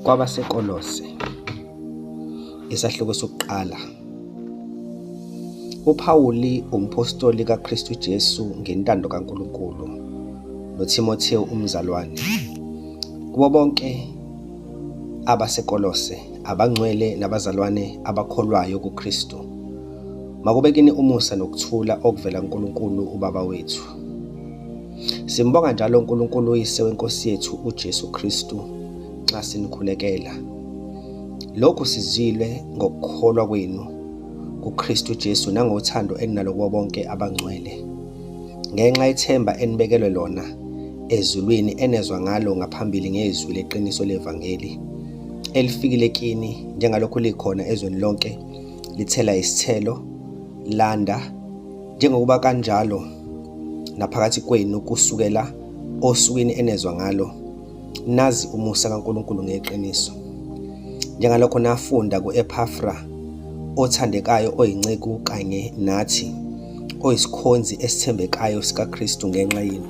kwabaseKolose, isahluko sokuqala. uPawuli, umpostoli kaKristu Jesu ngentando kaNkulunkulu, noTimotheo umzalwane, kubo bonke abaseKolose, abangcwele nabazalwane abakholwayo kuKristu. Makube kini umusa nokuthula okuvela kuNkulunkulu uBaba wethu. Simbonga njalo uNkulunkulu uyise weNkosi yethu uJesu Kristu nxa sinikhulekela. Lokhu sizwile ngokukholwa kwenu kuKristu Jesu nangothando eninalo kubo bonke abangcwele, ngenxa yethemba enibekelwe lona ezulwini enezwa ngalo ngaphambili ngezwi leqiniso levangeli elifikile kini njengalokhu likhona ezweni lonke, lithela isithelo, landa, njengokuba kanjalo naphakathi kwenu kusukela osukwini enezwa ngalo, nazi umusa kaNkulunkulu ngeqiniso. Njengalokho nafunda ku-Ephafra, othandekayo oyinceku kanye nathi, oyisikhonzi esithembekayo sikaKristu ngenxa yenu,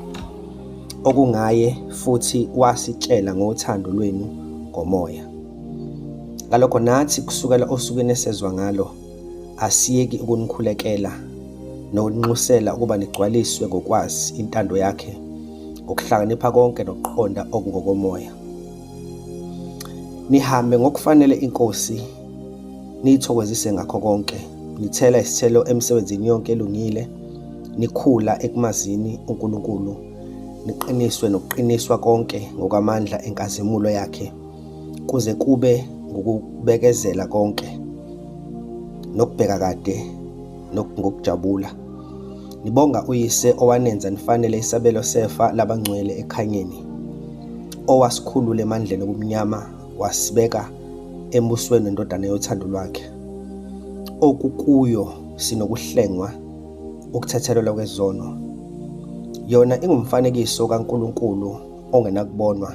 okungaye futhi wasitshela ngothando lwenu ngomoya. Ngalokho nathi kusukela osukwini esezwa ngalo, asiyeki ukunikhulekela nokunxusela ukuba nigcwaliswe ngokwazi intando yakhe, ngokuhlakanipha konke nokuqonda okungokomoya. Nihambe ngokufanele iNkosi, niyithokozise ngakho konke, nithela isithelo emsebenzini yonke elungile, nikhula ekumazini uNkulunkulu, niqiniswe nokuqiniswa konke ngokwamandla enkazimulo yakhe, kuze kube ngokubekezela konke nokubheka kade ngokujabula. Nibonga uyise owanenza nifanele isabelo sefa labangcwele ekhanyeni, owasikhulula emandleni obumnyama wasibeka embusweni wendodana yothando lwakhe, okukuyo sinokuhlengwa ukuthethelelwa kwezono. Yona ingumfanekiso kaNkulunkulu ongenakubonwa,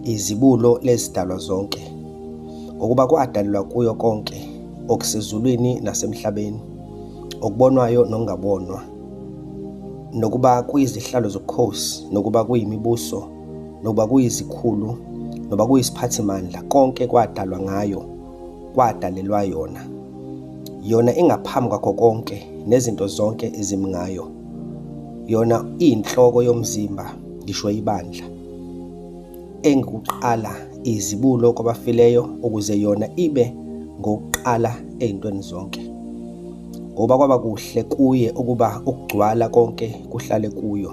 izibulo lezidalwa zonke, ukuba kwadalelwa kuyo konke okusezulwini nasemhlabeni, okubonwayo nokungabonwa, nokuba kuyizihlalo zobukhosi, nokuba kuyimibuso, nokuba kuyizikhulu, nokuba kuyisiphathimandla, konke kwadalwa ngayo, kwadalelwa yona. Yona ingaphambi kwakho konke, nezinto zonke ezimi ngayo. Yona iyinhloko yomzimba, ngisho ibandla, engukuqala, izibulo kwabafileyo, ukuze yona ibe ngokuqala ezintweni zonke. Ngoba kwaba kuhle kuye ukuba ukugcwala konke kuhlale kuyo.